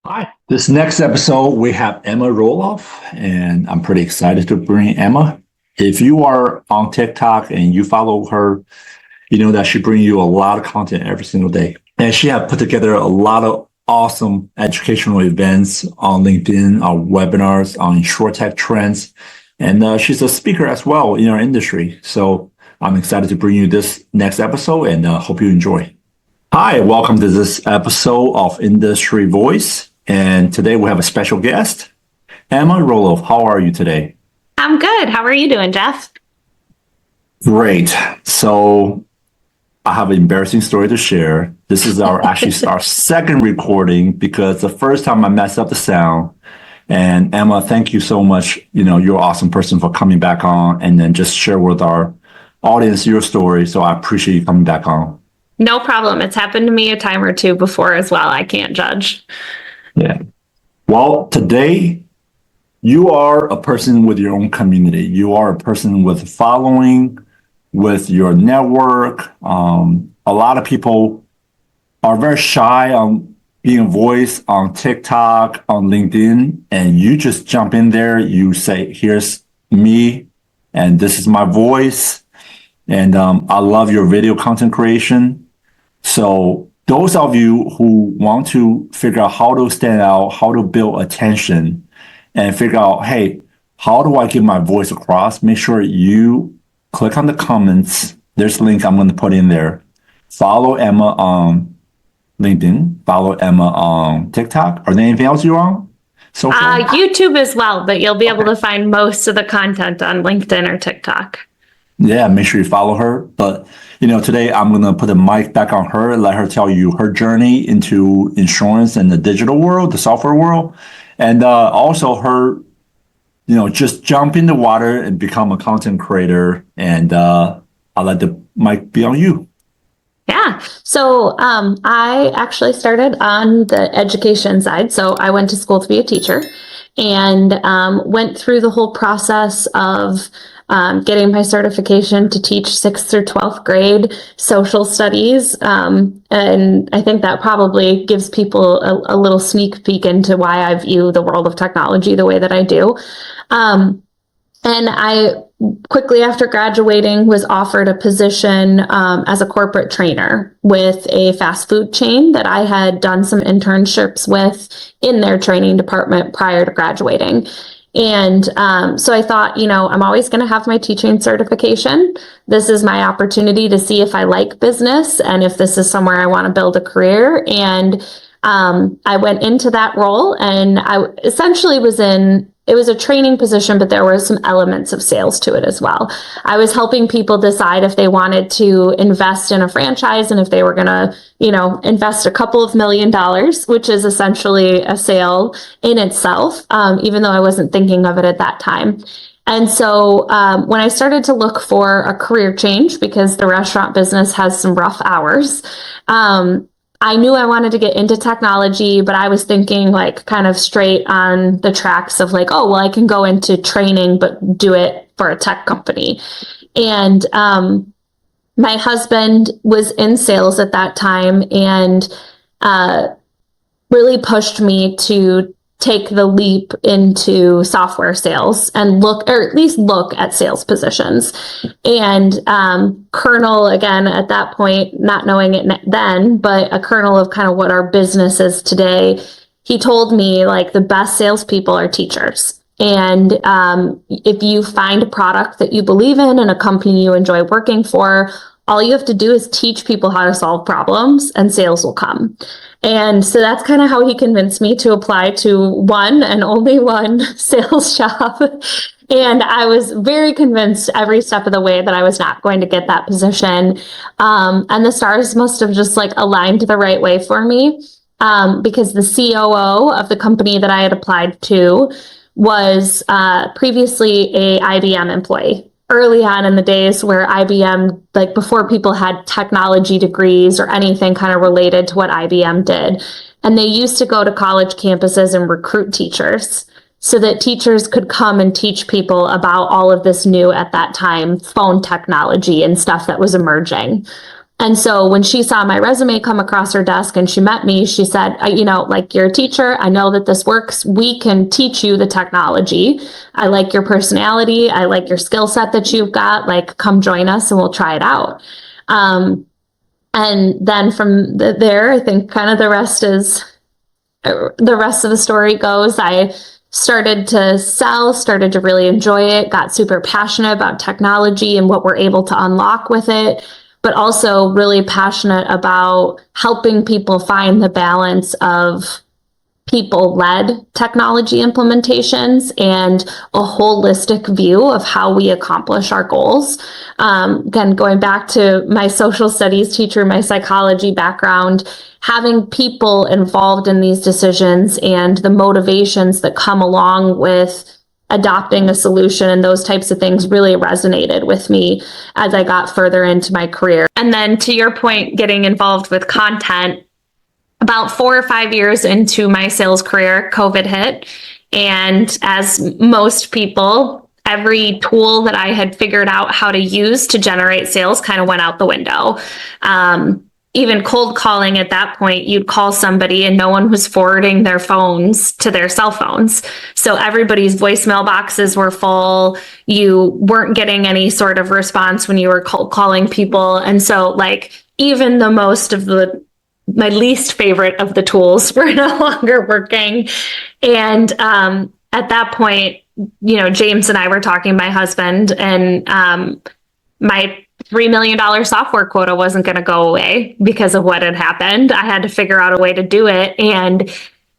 Hi. This next episode, we have Ema Roloff, and I'm pretty excited to bring Ema. If you are on TikTok and you follow her, you know that she brings you a lot of content every single day. And she has put together a lot of awesome educational events on LinkedIn, on webinars, on Insurtech trends. And she's a speaker as well in our industry. So I'm excited to bring you this next episode and hope you enjoy. Hi, welcome to this episode of Industry Voice. And today we have a special guest, Ema Roloff. How are you today? I'm good. How are you doing, Jeff? Great. So I have an embarrassing story to share. This is our second recording because the first time I messed up the sound. And Ema, thank you so much. You know, you're an awesome person for coming back on and then just share with our audience your story. So I appreciate you coming back on. No problem. It's happened to me a time or two before as well. I can't judge. Yeah. Well, today you are a person with your own community. You are a person with following, with your network. A lot of people are very shy on being a voice on TikTok, on LinkedIn, and you just jump in there. You say, here's me, and this is my voice. And I love your video content creation. So those of you who want to figure out how to stand out, how to build attention, and figure out, hey, how do I get my voice across? Make sure you click on the comments. There's a link I'm going to put in there. Follow Ema on LinkedIn. Follow Ema on TikTok. Are there anything else you're on? YouTube as well, but you'll be able to find most of the content on LinkedIn or TikTok. Yeah, make sure you follow her. But, you know, today I'm going to put the mic back on her and let her tell you her journey into insurance and the digital world, the software world. And also her, you know, just jump in the water and become a content creator. And I'll let the mic be on you. Yeah. So I actually started on the education side. So I went to school to be a teacher and went through the whole process of getting my certification to teach 6th through 12th grade social studies. And I think that probably gives people a little sneak peek into why I view the world of technology the way that I do. And I quickly after graduating was offered a position as a corporate trainer with a fast food chain that I had done some internships with in their training department prior to graduating. And so I thought, you know, I'm always going to have my teaching certification. This is my opportunity to see if I like business and if this is somewhere I want to build a career. And I went into that role and I essentially it was a training position, but there were some elements of sales to it as well. I was helping people decide if they wanted to invest in a franchise and if they were going to, you know, invest a couple of $1 million, which is essentially a sale in itself, even though I wasn't thinking of it at that time. And so when I started to look for a career change, because the restaurant business has some rough hours, I knew I wanted to get into technology, but I was thinking like kind of straight on the tracks of like, oh, well, I can go into training, but do it for a tech company. And my husband was in sales at that time and really pushed me to take the leap into software sales and look at sales positions. And Colonel, again, at that point, not knowing it then, but a kernel of kind of what our business is today, he told me like the best salespeople are teachers. And if you find a product that you believe in and a company you enjoy working for, all you have to do is teach people how to solve problems and sales will come. And so that's kind of how he convinced me to apply to one and only one sales job. And I was very convinced every step of the way that I was not going to get that position. And the stars must have just like aligned the right way for me because the COO of the company that I had applied to was previously a IBM employee. Early on in the days where IBM, like before people had technology degrees or anything kind of related to what IBM did. And they used to go to college campuses and recruit teachers so that teachers could come and teach people about all of this new at that time phone technology and stuff that was emerging. And so when she saw my resume come across her desk and she met me, she said, like, you're a teacher. I know that this works. We can teach you the technology. I like your personality. I like your skill set that you've got. Like, come join us and we'll try it out. And then from there, I think kind of the rest of the story goes. I started to sell, started to really enjoy it, got super passionate about technology and what we're able to unlock with it, but also really passionate about helping people find the balance of people-led technology implementations and a holistic view of how we accomplish our goals. Again, going back to my social studies teacher, my psychology background, having people involved in these decisions and the motivations that come along with adopting a solution and those types of things really resonated with me as I got further into my career. And then to your point, getting involved with content, about 4 or 5 years into my sales career, COVID hit. And as most people, every tool that I had figured out how to use to generate sales kind of went out the window. Even cold calling at that point, you'd call somebody and no one was forwarding their phones to their cell phones. So everybody's voicemail boxes were full. You weren't getting any sort of response when you were cold calling people. And so like even the most of my least favorite of the tools were no longer working. And at that point, James and I were talking, my husband, and my $3 million software quota wasn't going to go away because of what had happened. I had to figure out a way to do it. And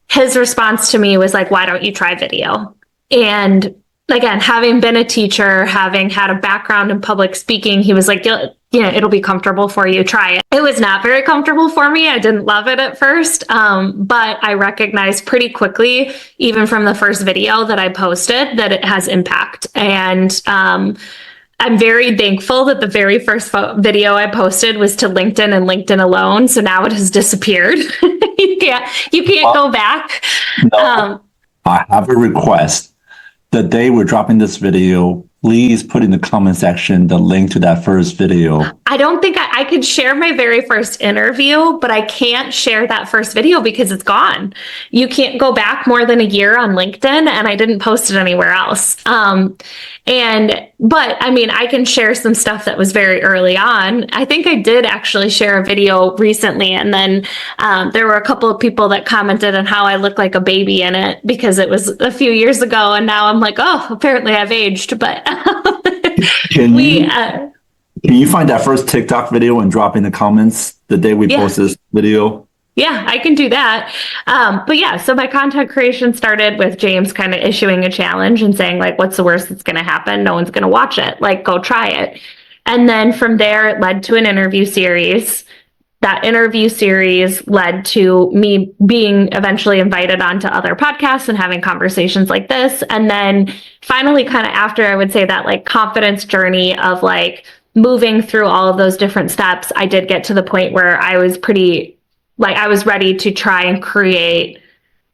his response to me was like, why don't you try video? And again, having been a teacher, having had a background in public speaking, he was like, it'll be comfortable for you. Try it. It was not very comfortable for me. I didn't love it at first, but I recognized pretty quickly, even from the first video that I posted, that it has impact. And I'm very thankful that the very first video I posted was to LinkedIn and LinkedIn alone. So now it has disappeared. You can't go back. No, I have a request. The day we're dropping this video, please put in the comment section the link to that first video. I don't think I could share my very first interview, but I can't share that first video because it's gone. You can't go back more than a year on LinkedIn, and I didn't post it anywhere else. But I mean, I can share some stuff that was very early on. I think I did actually share a video recently, and then there were a couple of people that commented on how I look like a baby in it because it was a few years ago, and now I'm like, oh, apparently I've aged. But Can you find that first TikTok video and drop in the comments the day we post this video? Yeah, I can do that. But yeah, so my content creation started with James kind of issuing a challenge and saying, like, what's the worst that's going to happen? No one's going to watch it. Like, go try it. And then from there, it led to an interview series. That interview series led to me being eventually invited onto other podcasts and having conversations like this. And then finally, kind of after, I would say that like confidence journey of like moving through all of those different steps, I did get to the point where I was I was ready to try and create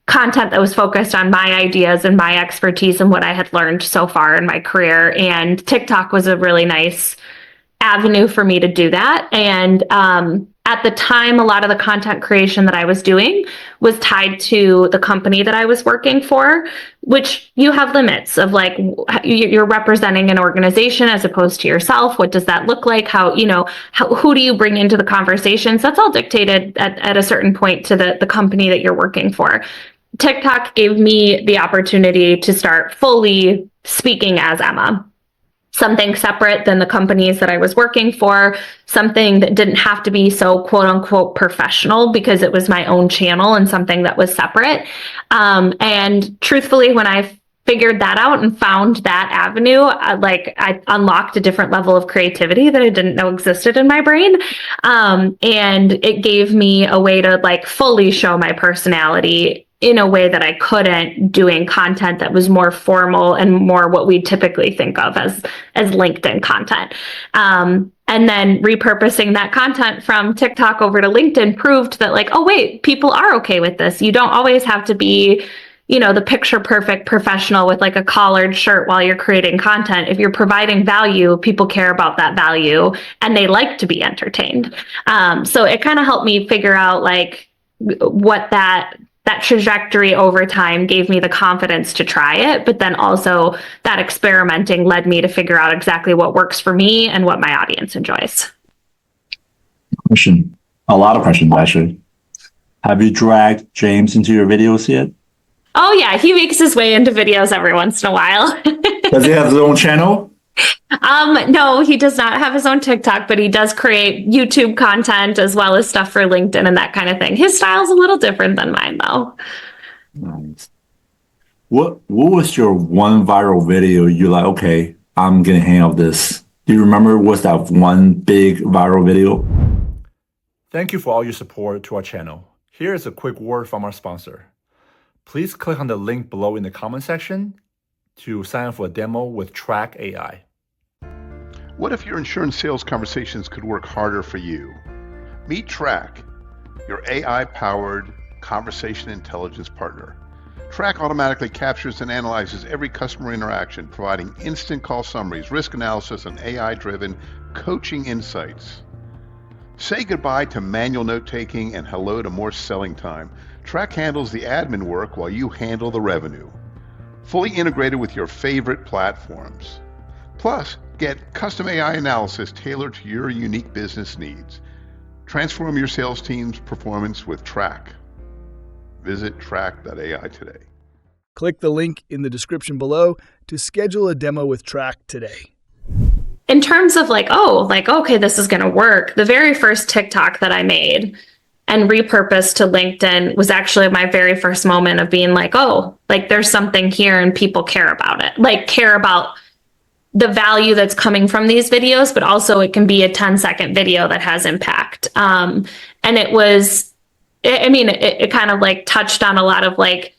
content that was focused on my ideas and my expertise and what I had learned so far in my career. And TikTok was a really nice avenue for me to do that. And at the time, a lot of the content creation that I was doing was tied to the company that I was working for, which you have limits of like, you're representing an organization as opposed to yourself. What does that look like? Who do you bring into the conversations? That's all dictated at a certain point to the company that you're working for. TikTok gave me the opportunity to start fully speaking as Ema. Something separate than the companies that I was working for, something that didn't have to be so quote unquote professional because it was my own channel and something that was separate. And truthfully, when I figured that out and found that avenue, I unlocked a different level of creativity that I didn't know existed in my brain. And it gave me a way to like fully show my personality in a way that I couldn't doing content that was more formal and more what we typically think of as LinkedIn content. And then repurposing that content from TikTok over to LinkedIn proved that like, oh wait, people are okay with this. You don't always have to be the picture perfect professional with like a collared shirt while you're creating content. If you're providing value, people care about that value and they like to be entertained. So it kind of helped me figure out like what that trajectory over time gave me the confidence to try it. But then also that experimenting led me to figure out exactly what works for me and what my audience enjoys. Question. A lot of questions, actually. Have you dragged James into your videos yet? Oh yeah, he makes his way into videos every once in a while. Does he have his own channel? No, he does not have his own TikTok, but he does create YouTube content as well as stuff for LinkedIn and that kind of thing. His style's a little different than mine, though. Nice. What was your one viral video you're like, okay, I'm getting hang of this? Do you remember what's that one big viral video? Thank you for all your support to our channel. Here is a quick word from our sponsor. Please click on the link below in the comment section to sign up for a demo with Track AI. What if your insurance sales conversations could work harder for you? Meet Track, your AI-powered conversation intelligence partner. Track automatically captures and analyzes every customer interaction, providing instant call summaries, risk analysis, and AI-driven coaching insights. Say goodbye to manual note-taking and hello to more selling time. Track handles the admin work while you handle the revenue. Fully integrated with your favorite platforms. Plus, get custom AI analysis tailored to your unique business needs. Transform your sales team's performance with Track. Visit track.ai today. Click the link in the description below to schedule a demo with Track today. In terms of okay, this is going to work. The very first TikTok that I made and repurposed to LinkedIn was actually my very first moment of being like, oh, like there's something here and people care about it. Like care about the value that's coming from these videos, but also it can be a 10-second video that has impact. And it was, it kind of like touched on a lot of like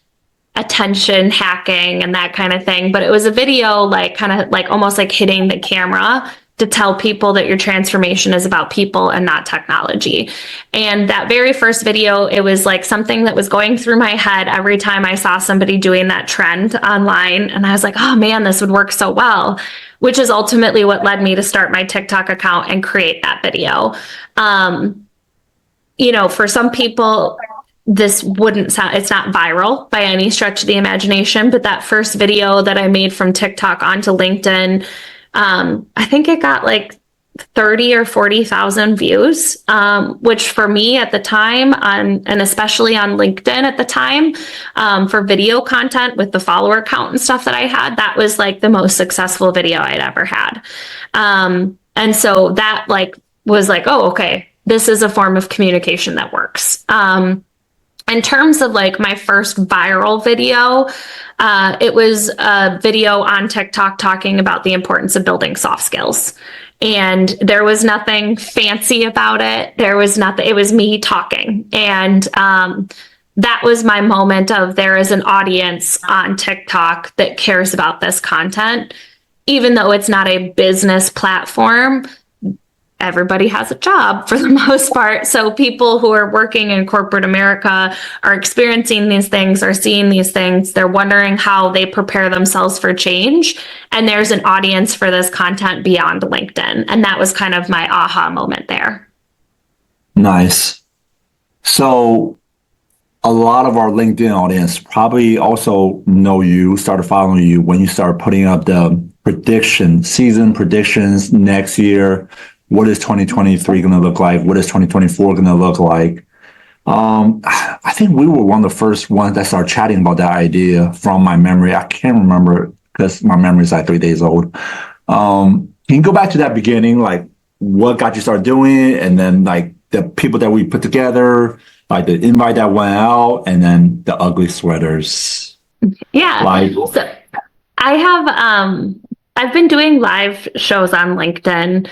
attention hacking and that kind of thing. But it was a video like kind of like almost like hitting the camera to tell people that your transformation is about people and not technology. And that very first video, it was like something that was going through my head every time I saw somebody doing that trend online. And I was like, oh man, this would work so well, which is ultimately what led me to start my TikTok account and create that video. For some people, this wouldn't sound, it's not viral by any stretch of the imagination, but that first video that I made from TikTok onto LinkedIn, I think it got like 30 or 40,000 views, which for me at the time and especially on LinkedIn at the time, for video content with the follower count and stuff that I had, that was like the most successful video I'd ever had. And so that was like, oh, okay, this is a form of communication that works. In terms of like my first viral video, it was a video on TikTok talking about the importance of building soft skills. And there was nothing fancy about it. There was nothing, it was me talking. And that was my moment of there is an audience on TikTok that cares about this content. Even though it's not a business platform, everybody has a job for the most part. So people who are working in corporate America are experiencing these things, are seeing these things. They're wondering how they prepare themselves for change. And there's an audience for this content beyond LinkedIn. And that was kind of my aha moment there. Nice. So a lot of our LinkedIn audience probably also know you, started following you when you started putting up the season predictions next year. What is 2023 going to look like? What is 2024 going to look like? I think we were one of the first ones that started chatting about that idea from my memory. I can't remember because my memory is like 3 days old. Can you go back to that beginning? Like what got you started doing it? And then like the people that we put together, like the invite that went out and then the ugly sweaters. Yeah. So I've been doing live shows on LinkedIn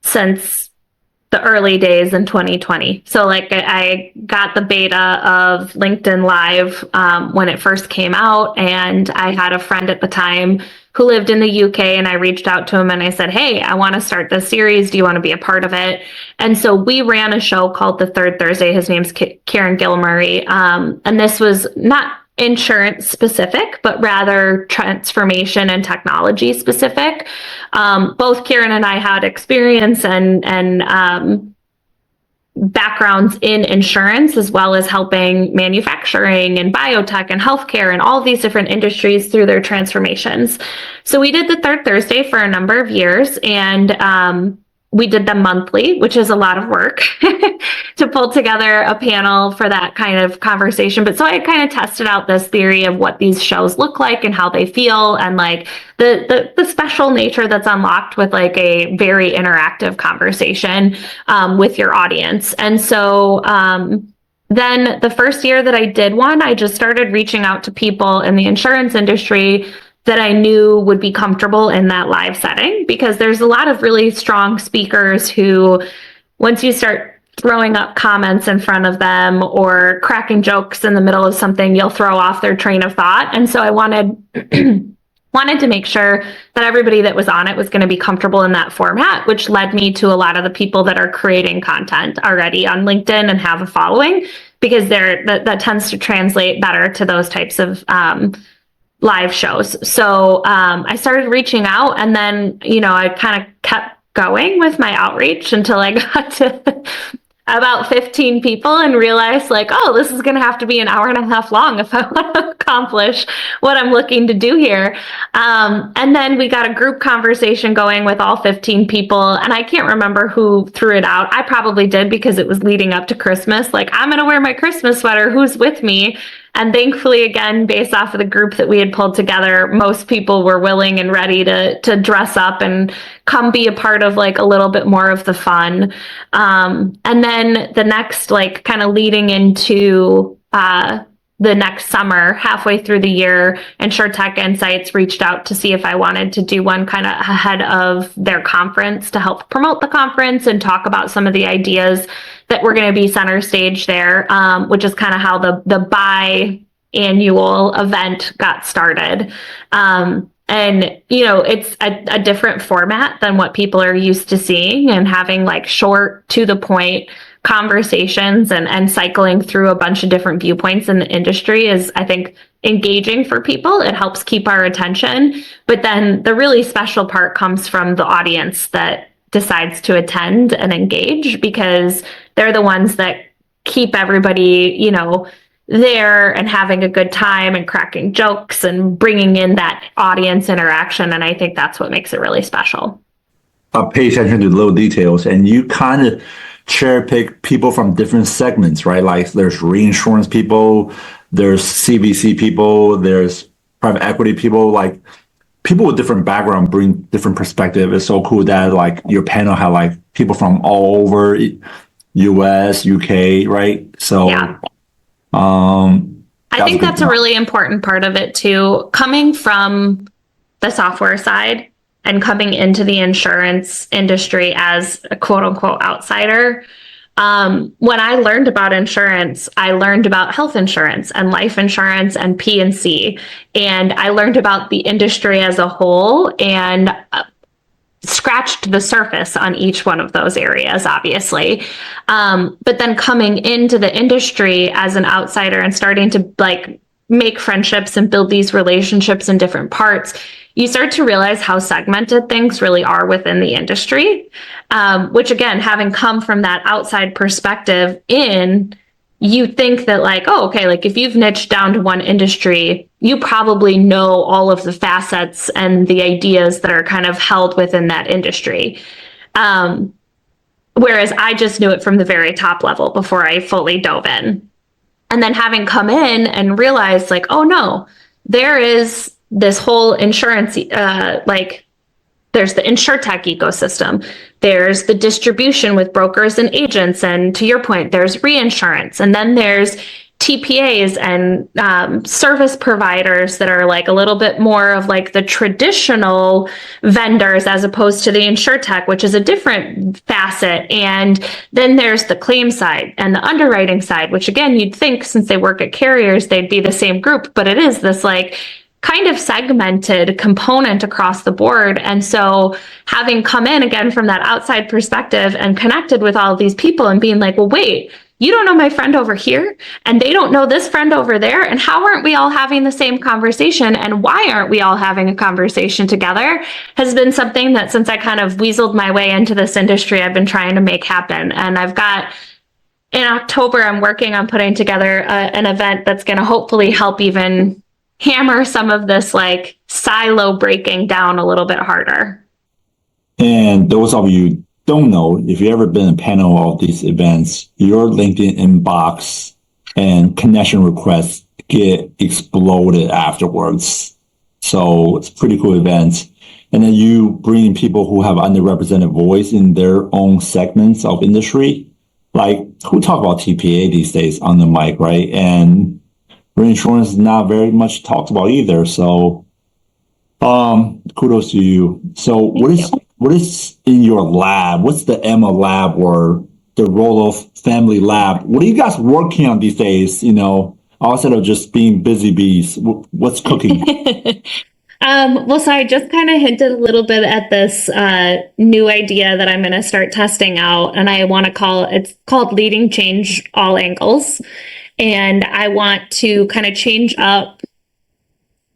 since the early days in 2020. So like I got the beta of LinkedIn Live when it first came out, and I had a friend at the time who lived in the UK, and I reached out to him and I said, hey, I want to start this series. Do you want to be a part of it? And so we ran a show called The Third Thursday. His name's Kieran Gilmurray. And this was insurance specific, but rather transformation and technology specific. Both Kieran and I had experience and backgrounds in insurance, as well as helping manufacturing and biotech and healthcare and all of these different industries through their transformations. So we did the third Thursday for a number of years, and we did them monthly, which is a lot of work to pull together a panel for that kind of conversation. But so I kind of tested out this theory of what these shows look like and how they feel, and like the special nature that's unlocked with like a very interactive conversation with your audience. And so then the first year that I did one, I just started reaching out to people in the insurance industry that I knew would be comfortable in that live setting, because there's a lot of really strong speakers who, once you start throwing up comments in front of them or cracking jokes in the middle of something, you'll throw off their train of thought. And so I wanted to make sure that everybody that was on it was going to be comfortable in that format, which led me to a lot of the people that are creating content already on LinkedIn and have a following, because that tends to translate better to those types of live shows. So I started reaching out, and then, I kind of kept going with my outreach until I got to about 15 people and realized like, oh, this is going to have to be an hour and a half long if I want to accomplish what I'm looking to do here. And then we got a group conversation going with all 15 people. And I can't remember who threw it out. I probably did, because it was leading up to Christmas. Like, I'm going to wear my Christmas sweater. Who's with me? And thankfully, again, based off of the group that we had pulled together, most people were willing and ready to dress up and come be a part of like a little bit more of the fun. And then the next, like kind of leading into the next summer, halfway through the year, Insurtech Insights reached out to see if I wanted to do one kind of ahead of their conference to help promote the conference and talk about some of the ideas that were going to be center stage there, which is kind of how the biannual event got started. And, it's a different format than what people are used to seeing, and having like short, to the point conversations and cycling through a bunch of different viewpoints in the industry is, I think, engaging for people. It helps keep our attention. But then the really special part comes from the audience that decides to attend and engage, because they're the ones that keep everybody, there and having a good time and cracking jokes and bringing in that audience interaction. And I think that's what makes it really special. Pay attention to the little details, and you kind of cherry pick people from different segments, right? Like there's reinsurance people, there's CVC people, there's private equity people, like people with different background bring different perspective. It's so cool that like your panel had like people from all over US, UK, right? So yeah. I think that's a really important part of it too. Coming from the software side and coming into the insurance industry as a quote unquote outsider, when I learned about insurance, I learned about health insurance and life insurance and P&C, and I learned about the industry as a whole and scratched the surface on each one of those areas, obviously. But then coming into the industry as an outsider and starting to like make friendships and build these relationships in different parts, you start to realize how segmented things really are within the industry, which again, having come from that outside perspective in, you think that like, oh, okay, like if you've niched down to one industry, you probably know all of the facets and the ideas that are kind of held within that industry. Whereas I just knew it from the very top level before I fully dove in. And then having come in and realized like, oh no, there is this whole insurance, there's the Insurtech ecosystem, there's the distribution with brokers and agents, and to your point, there's reinsurance, and then there's TPAs and service providers that are like a little bit more of like the traditional vendors as opposed to the Insurtech, which is a different facet. And then there's the claim side and the underwriting side, which again, you'd think since they work at carriers, they'd be the same group, but it is this like kind of segmented component across the board. And so having come in again from that outside perspective and connected with all of these people and being like, well, wait, you don't know my friend over here, and they don't know this friend over there. And how aren't we all having the same conversation? And why aren't we all having a conversation together? Has been something that since I kind of weaseled my way into this industry, I've been trying to make happen. And I've got, in October, I'm working on putting together an event that's going to hopefully help even hammer some of this like silo breaking down a little bit harder. And those of you don't know, if you've ever been in a panel of these events, your LinkedIn inbox and connection requests get exploded afterwards. So it's a pretty cool event. And then you bring in people who have underrepresented voice in their own segments of industry. Like, who talk about TPA these days on the mic, right? And reinsurance is not very much talked about either. So kudos to you. So what is in your lab? What's the Ema lab or the Rolloff family lab? What are you guys working on these days? You know, outside of just being busy bees, what's cooking? Well, so I just kind of hinted a little bit at this new idea that I'm going to start testing out, and I want to it's called Leading Change All Angles. And I want to kind of change up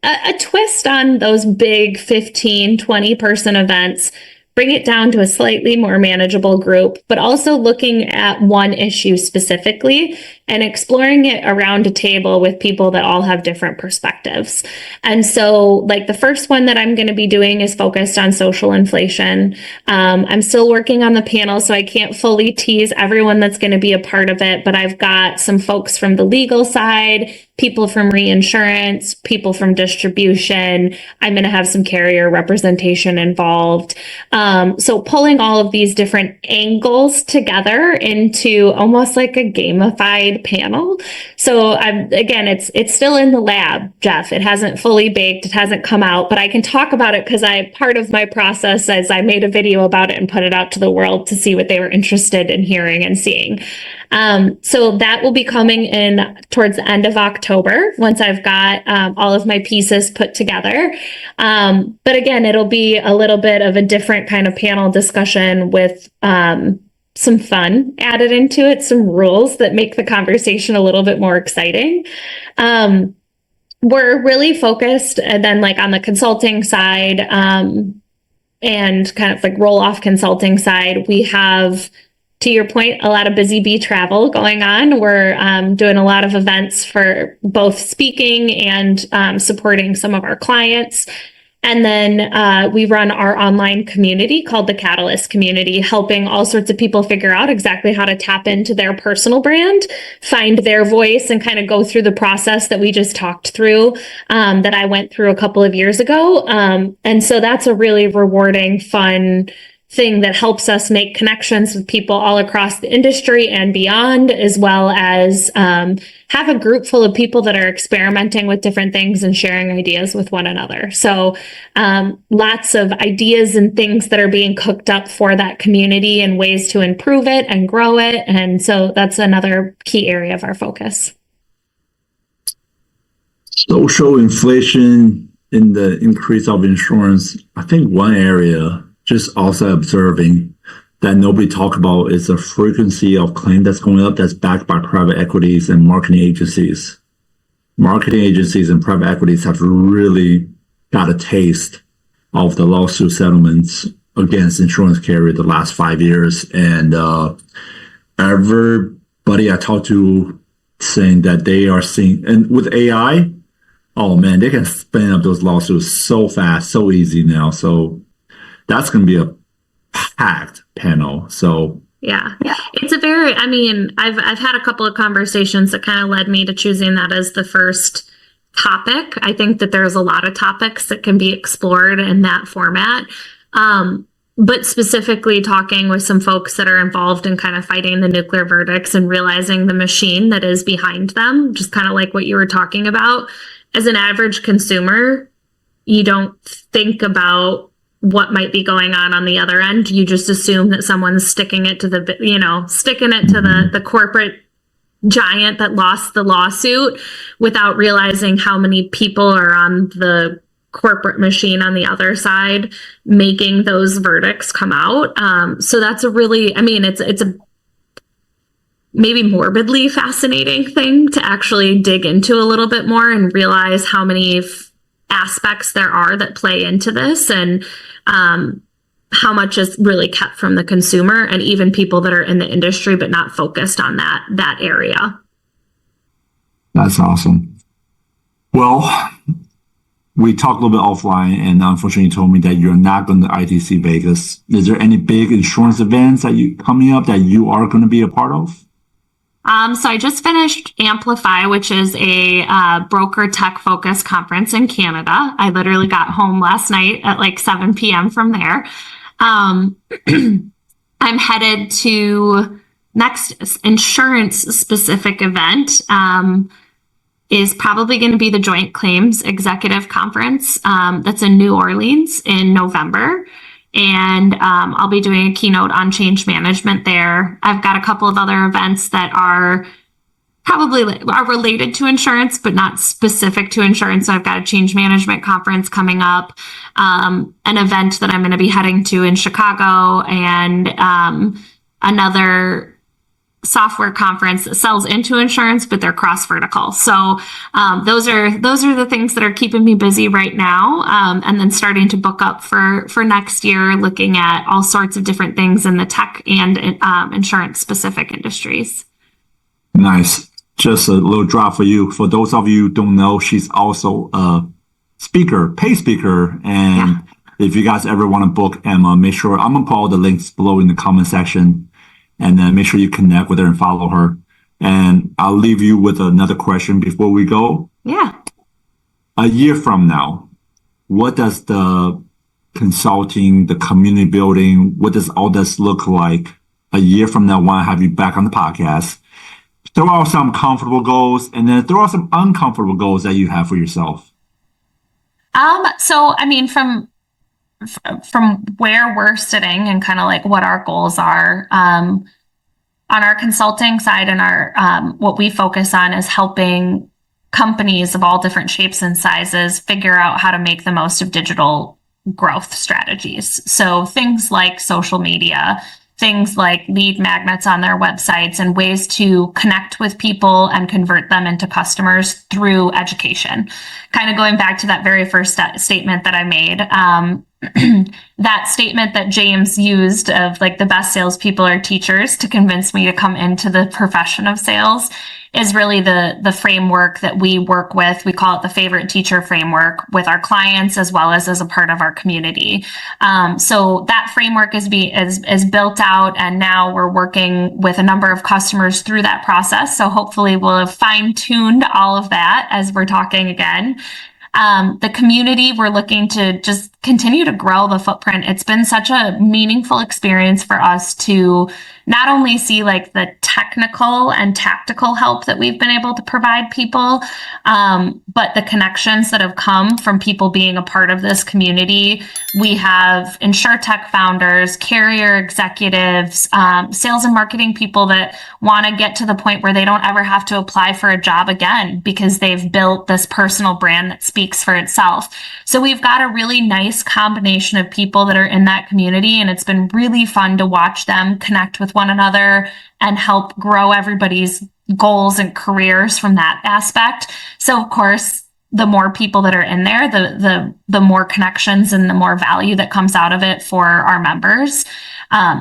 a twist on those big 15, 20 person events, bring it down to a slightly more manageable group, but also looking at one issue specifically and exploring it around a table with people that all have different perspectives. And so like the first one that I'm going to be doing is focused on social inflation. I'm still working on the panel, so I can't fully tease everyone that's going to be a part of it, but I've got some folks from the legal side, people from reinsurance, people from distribution. I'm going to have some carrier representation involved. So pulling all of these different angles together into almost like a gamified panel. So again, it's still in the lab, Jeff. It hasn't fully baked. It hasn't come out, but I can talk about it because part of my process is I made a video about it and put it out to the world to see what they were interested in hearing and seeing. So that will be coming in towards the end of October once I've got all of my pieces put together. But again, it'll be a little bit of a different kind of panel discussion with some fun added into it, some rules that make the conversation a little bit more exciting. We're really focused and then like on the consulting side and kind of like Rolloff consulting side, we have, to your point, a lot of busy bee travel going on. We're doing a lot of events for both speaking and supporting some of our clients. And then we run our online community called the Catalyst Community, helping all sorts of people figure out exactly how to tap into their personal brand, find their voice, and kind of go through the process that we just talked through, that I went through a couple of years ago. And so that's a really rewarding, fun thing that helps us make connections with people all across the industry and beyond, as well as have a group full of people that are experimenting with different things and sharing ideas with one another. So lots of ideas and things that are being cooked up for that community and ways to improve it and grow it. And so that's another key area of our focus. Social inflation in the increase of insurance. I think one area just also observing that nobody talk about is the frequency of claim that's going up that's backed by private equities and marketing agencies. Marketing agencies and private equities have really got a taste of the lawsuit settlements against insurance carrier the last 5 years. And everybody I talked to saying that they are seeing, and with AI, oh man, they can spin up those lawsuits so fast, so easy now. So that's going to be a packed panel. So yeah, it's a very, I mean, I've had a couple of conversations that kind of led me to choosing that as the first topic. I think that there's a lot of topics that can be explored in that format. But specifically talking with some folks that are involved in kind of fighting the nuclear verdicts and realizing the machine that is behind them, just kind of like what you were talking about. As an average consumer, you don't think about what might be going on the other end. You just assume that someone's sticking it to the corporate giant that lost the lawsuit without realizing how many people are on the corporate machine on the other side making those verdicts come out. So that's a really, I mean, it's a maybe morbidly fascinating thing to actually dig into a little bit more and realize how many aspects there are that play into this, and how much is really kept from the consumer and even people that are in the industry but not focused on that area. That's awesome. Well, we talked a little bit offline, and unfortunately you told me that you're not going to ITC Vegas. Is there any big insurance events that you coming up that you are going to be a part of? So I just finished Amplify, which is a broker tech focused conference in Canada. I literally got home last night at like 7 p.m. from there. I'm headed to next insurance specific event. Is probably going to be the Joint Claims Executive Conference that's in New Orleans in November. And I'll be doing a keynote on change management there. I've got a couple of other events that are related to insurance, but not specific to insurance. So I've got a change management conference coming up, an event that I'm going to be heading to in Chicago, and another software conference that sells into insurance, but they're cross vertical. So those are the things that are keeping me busy right now. And then starting to book up for next year, looking at all sorts of different things in the tech and insurance specific industries. Nice. Just a little drop for you. For those of you who don't know, she's also a speaker, paid speaker. And if you guys ever want to book Emma, make sure I'm going to put all the links below in the comment section. And then make sure you connect with her and follow her. And I'll leave you with another question before we go. Yeah. A year from now, what does the consulting, the community building, what does all this look like? A year from now, I want to have you back on the podcast. Throw out some comfortable goals, and then throw out some uncomfortable goals that you have for yourself. So, I mean, from where we're sitting and kind of like what our goals are, on our consulting side, and our what we focus on is helping companies of all different shapes and sizes figure out how to make the most of digital growth strategies. So things like social media, things like lead magnets on their websites, and ways to connect with people and convert them into customers through education. Kind of going back to that very first statement that I made, that statement that James used of like the best salespeople are teachers to convince me to come into the profession of sales is really the framework that we work with. We call it the favorite teacher framework with our clients as well as a part of our community. So that framework is built out, and now we're working with a number of customers through that process. So hopefully we'll have fine-tuned all of that as we're talking again. The community, we're looking to just continue to grow the footprint. It's been such a meaningful experience for us to not only see like the technical and tactical help that we've been able to provide people, but the connections that have come from people being a part of this community. We have Insurtech founders, carrier executives, sales and marketing people that want to get to the point where they don't ever have to apply for a job again because they've built this personal brand that speaks for itself. So we've got a really nice combination of people that are in that community, and it's been really fun to watch them connect with one another and help grow everybody's goals and careers from that aspect. So of course, the more people that are in there, the more connections and the more value that comes out of it for our members,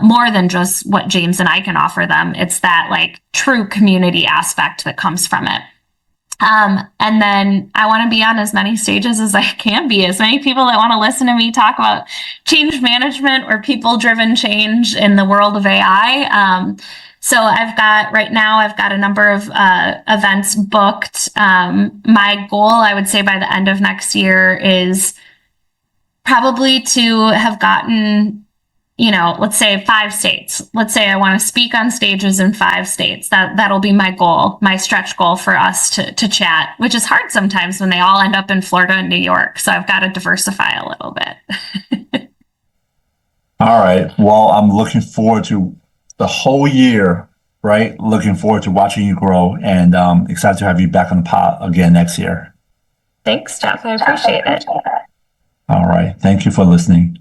more than just what James and I can offer them. It's that like true community aspect that comes from it. And then I want to be on as many stages as I can be, as many people that want to listen to me talk about change management or people-driven change in the world of AI. So I've got a number of events booked. My goal, I would say by the end of next year, is probably to have gotten, let's say 5 states. Let's say I want to speak on stages in 5 states. That'll be my goal, my stretch goal for us to chat, which is hard sometimes when they all end up in Florida and New York. So I've got to diversify a little bit. All right. Well, I'm looking forward to the whole year, right? Looking forward to watching you grow, and excited to have you back on the pod again next year. Thanks, Jeff. I appreciate it. All right. Thank you for listening.